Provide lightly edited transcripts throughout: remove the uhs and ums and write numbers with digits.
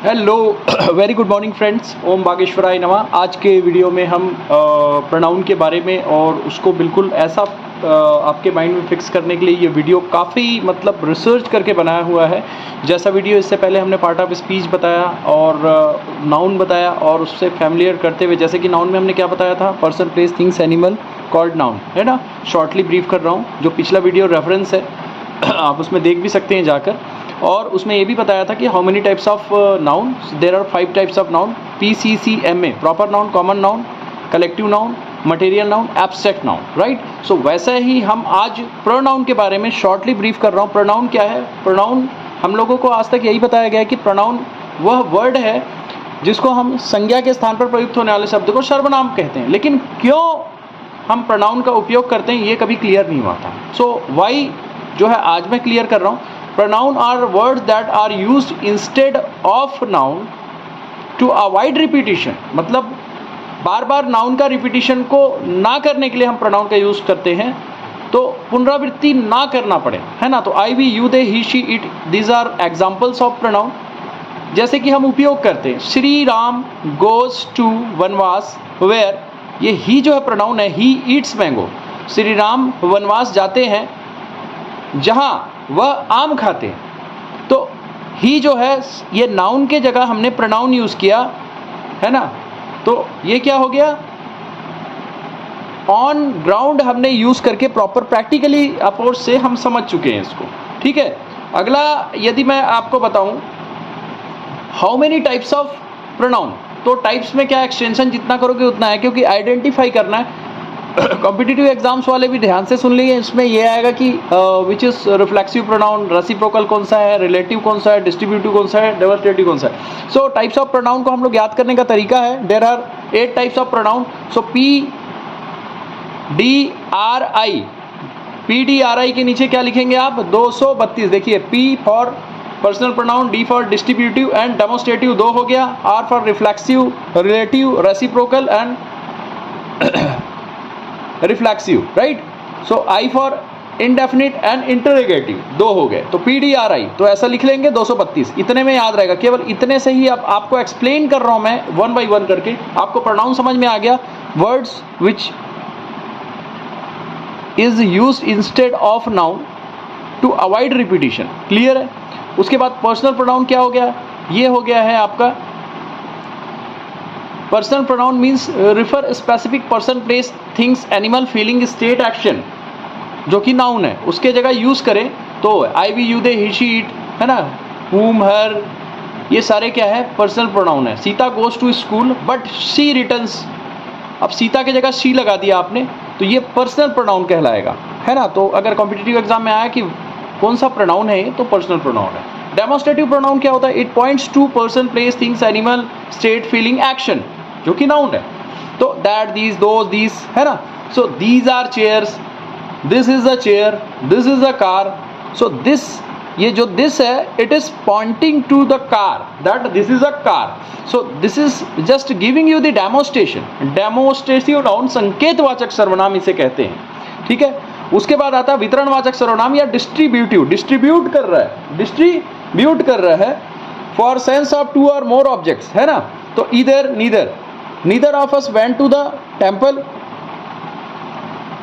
Hello, very good morning friends. ओम बागेश्वराय नमः। आज के वीडियो में हम प्रोनाउन के बारे में और उसको बिल्कुल ऐसा आपके माइंड में फिक्स करने के लिए ये वीडियो काफ़ी मतलब रिसर्च करके बनाया हुआ है। जैसा वीडियो इससे पहले हमने पार्ट ऑफ स्पीच बताया और नाउन बताया और उससे फैमिलियर करते हुए, जैसे कि नाउन में हमने क्या बताया था, person place things animal called noun, है ना। शॉर्टली ब्रीफ कर रहा हूँ, जो पिछला वीडियो रेफरेंस है आप उसमें देख भी सकते हैं जाकर। और उसमें ये भी बताया था कि how many types of noun, there are 5 types of noun, PCCMA, proper noun, common noun, collective noun, material noun, abstract noun, right. So वैसे ही हम आज प्रोनाउन के बारे में शॉर्टली ब्रीफ कर रहा हूँ। प्रोनाउन क्या है? प्रोनाउन हम लोगों को आज तक यही बताया गया है कि प्रोनाउन वह वर्ड है जिसको हम संज्ञा के स्थान पर प्रयुक्त होने वाले शब्द को सर्वनाम कहते हैं। लेकिन क्यों हम प्रोनाउन का उपयोग करते हैं ये कभी क्लियर नहीं हुआ था। सो वाई जो है आज मैं क्लियर कर रहा हूँ। Pronoun are words that are used instead of noun to avoid repetition। मतलब बार बार नाउन का रिपीटिशन को ना करने के लिए हम प्रोनाउन का यूज करते हैं, तो पुनरावृत्ति ना करना पड़े, है ना। तो I, we, you, they, he, she, it, these are examples of pronoun. जैसे कि हम उपयोग करते हैं, Shri Ram goes to vanvas where, ये ही जो है प्रोनाउन है, he eats mango. Shri Ram वनवास जाते हैं जहाँ वह आम खाते हैं। तो ही जो है ये नाउन के जगह हमने प्रोनाउन यूज किया, है ना। तो ये क्या हो गया, ऑन ग्राउंड हमने यूज करके प्रॉपर प्रैक्टिकली अप्रोच से हम समझ चुके हैं इसको, ठीक है। अगला यदि मैं आपको बताऊं how many types of pronoun, तो टाइप्स में क्या एक्सटेंशन जितना करोगे उतना है, क्योंकि आइडेंटिफाई करना है। कॉम्पिटिटिव एग्जाम्स वाले भी ध्यान से सुन लिए, इसमें यह आएगा कि which is reflexive pronoun, reciprocal कौन सा है, रिलेटिव कौन सा है, डिस्ट्रीब्यूटिव कौन सा है, डेमोस्ट्रेटिव कौन सा है। सो टाइप्स ऑफ प्रोनाउन को हम लोग याद करने का तरीका है, there are 8 types of pronoun. So PDRI के नीचे क्या लिखेंगे आप, 232। देखिए, P for personal pronoun, D for distributive and demonstrative 2 हो गया, R for reflexive, relative, reciprocal and reflexive, right. So I for indefinite and interrogative 2 हो गए। तो PDRI तो ऐसा लिख लेंगे 232, इतने में याद रहेगा। केवल इतने से ही अब आपको एक्सप्लेन कर रहा हूं मैं वन बाय वन करके, आपको प्रोनाउन समझ में आ गया। Words which is used instead of noun to avoid repetition, clear है। उसके बाद पर्सनल प्रोनाउन क्या हो गया, ये हो गया है आपका personal pronoun means refer specific person, place, things, animal, feeling, state, action, जो कि नाउन है उसके जगह यूज करें तो I, we, you, they, he, she, it, है ना, whom, her, ये सारे क्या है, पर्सनल प्रोनाउन है। Sita goes to school but she returns, अब सीता की जगह शी लगा दिया आपने, तो ये पर्सनल प्रोनाउन कहलाएगा, है ना। तो अगर कॉम्पिटिटिव एग्जाम में आया कि कौन सा प्रोनाउन है, तो पर्सनल प्रोनाउन है। डेमोस्ट्रेटिव प्रोनाउन क्या होता है, it points to person, place, things, animal, state, feeling, action, जो कि नाउन है। तो दैट, दीज, दोज, दीज, है ना। So these are chairs, this is a chair, this is a car. So this, ये जो दिस है, it is pointing to the car, that this is a car. So this is just giving you the demonstration. Demonstrative noun संकेतवाचक सर्वनाम इसे कहते हैं, ठीक है। उसके बाद आता है वितरणवाचक सर्वनाम या डिस्ट्रीब्यूटिव, डिस्ट्रीब्यूट कर रहा है, डिस्ट्रीब्यूट कर रहा है फॉर सेंस ऑफ 2 और मोर ऑब्जेक्ट्स, है ना। तो either, neither, neither of us went to the temple,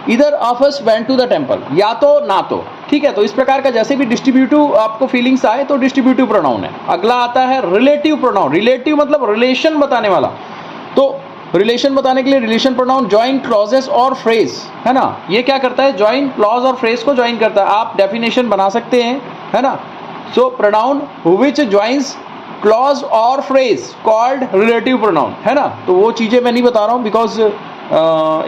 either of us went to the temple, या तो ना तो, ठीक है। तो इस प्रकार का जैसे भी डिस्ट्रीब्यूटिव आपको फीलिंग्स आए तो डिस्ट्रीब्यूटिव प्रोनाउन है। अगला आता है रिलेटिव प्रोनाउन, रिलेटिव मतलब रिलेशन बताने वाला। तो रिलेशन बताने के लिए रिलेशन प्रोनाउन ज्वाइन क्लॉजेस और फ्रेज, है ना। ये क्या करता है, ज्वाइन क्लॉज और फ्रेज को ज्वाइन करता है। आप डेफिनेशन बना सकते हैं, है ना। सो प्रोनाउन विच ज्वाइंस क्लॉज और फ्रेज कॉल्ड रिलेटिव प्रोनाउन, है ना। तो वो चीजें मैं नहीं बता रहा हूँ बिकॉज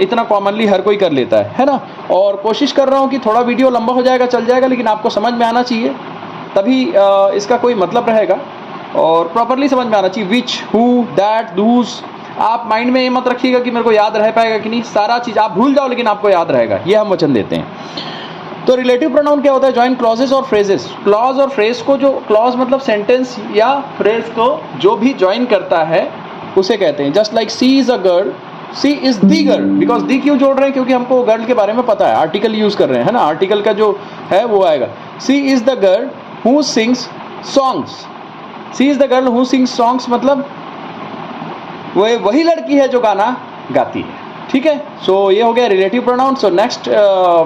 इतना कॉमनली हर कोई कर लेता है ना। और कोशिश कर रहा हूँ कि थोड़ा वीडियो लंबा हो जाएगा, चल जाएगा, लेकिन आपको समझ में आना चाहिए, तभी इसका कोई मतलब रहेगा और प्रॉपरली समझ में आना चाहिए। विच, हु, दैट, दूस, आप माइंड में ये मत रखिएगा कि मेरे को याद रह पाएगा कि नहीं, सारा चीज आप भूल जाओ लेकिन आपको याद रहेगा, ये हम वचन देते हैं। तो रिलेटिव प्रोनाउन क्या होता है, ज्वाइन क्लॉजेस और फ्रेजेस। क्लॉज और फ्रेज को, जो क्लॉज मतलब सेंटेंस या फ्रेज को जो भी ज्वाइन करता है उसे कहते हैं। Just like she is a girl, she is the girl, because the क्यों जोड़ रहे हैं, क्योंकि हमको गर्ल के बारे में पता है, आर्टिकल यूज कर रहे हैं, है ना। आर्टिकल का जो है वो आएगा, she is the girl who sings songs, she is the girl who sings songs, मतलब वो वही लड़की है जो गाना गाती है, ठीक है। सो ये हो गया relative pronoun. So next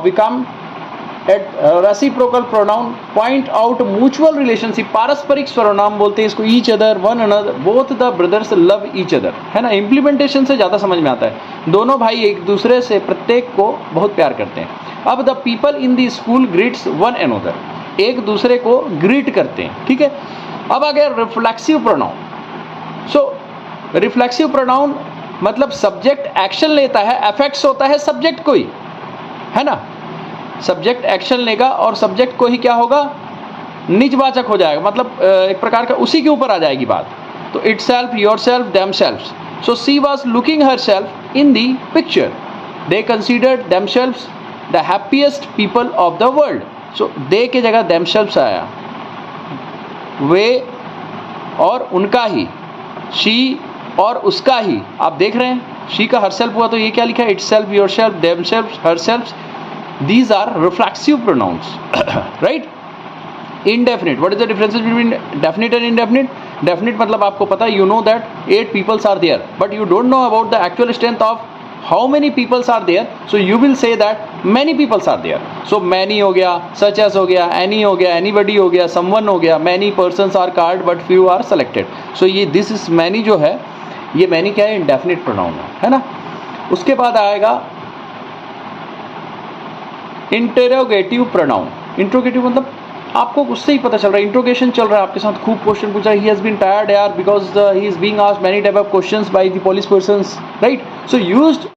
we come at reciprocal pronoun, point out mutual relationship, पारस्परिक सर्वनाम बोलते हैं इसको, each other, one another, both the brothers love each other, है ना। इम्प्लीमेंटेशन से ज़्यादा समझ में आता है, दोनों भाई एक दूसरे से प्रत्येक को बहुत प्यार करते हैं। अब the people in the school greets one another, एक दूसरे को ग्रीट करते हैं, ठीक है। अब आ गया रिफ्लेक्सिव प्रोनाउन। सो रिफ्लेक्सिव प्रोनाउन मतलब सब्जेक्ट एक्शन लेता है, अफेक्ट्स होता है सब्जेक्ट को ही, है ना। सब्जेक्ट एक्शन लेगा और सब्जेक्ट को ही क्या होगा, निजवाचक हो जाएगा, मतलब एक प्रकार का उसी के ऊपर आ जाएगी बात। तो itself, yourself, themselves. So she was looking herself in the picture, they considered themselves the happiest people of the world. So they के जगह देम सेल्फ्स आया, वे और उनका ही, शी और उसका ही, आप देख रहे हैं शी का हर सेल्फ हुआ तो ये क्या लिखा है, it self, yourself, them self, her self. These are reflexive pronouns, right? Indefinite. What is the difference between definite and indefinite? Definite मतलब आपको पता है, you know that 8 peoples are there, but you don't know about the actual strength of how many peoples are there. So you will say that many peoples are there. So many हो गया, such as हो गया, any हो गया, anybody हो गया, someone हो गया, many persons are called but few are selected. So ये this is many जो है, ये many क्या है, indefinite pronoun है ना। उसके बाद आएगा इंटेरोगेटिव प्रोनाउन। इंट्रोगेटिव मतलब आपको उससे ही पता चल रहा है, इंट्रोगेशन चल रहा है आपके साथ, खूब क्वेश्चन पूछा, ही हैज बीन टायर्ड यार because he is being asked many type of questions by the police persons, right. So used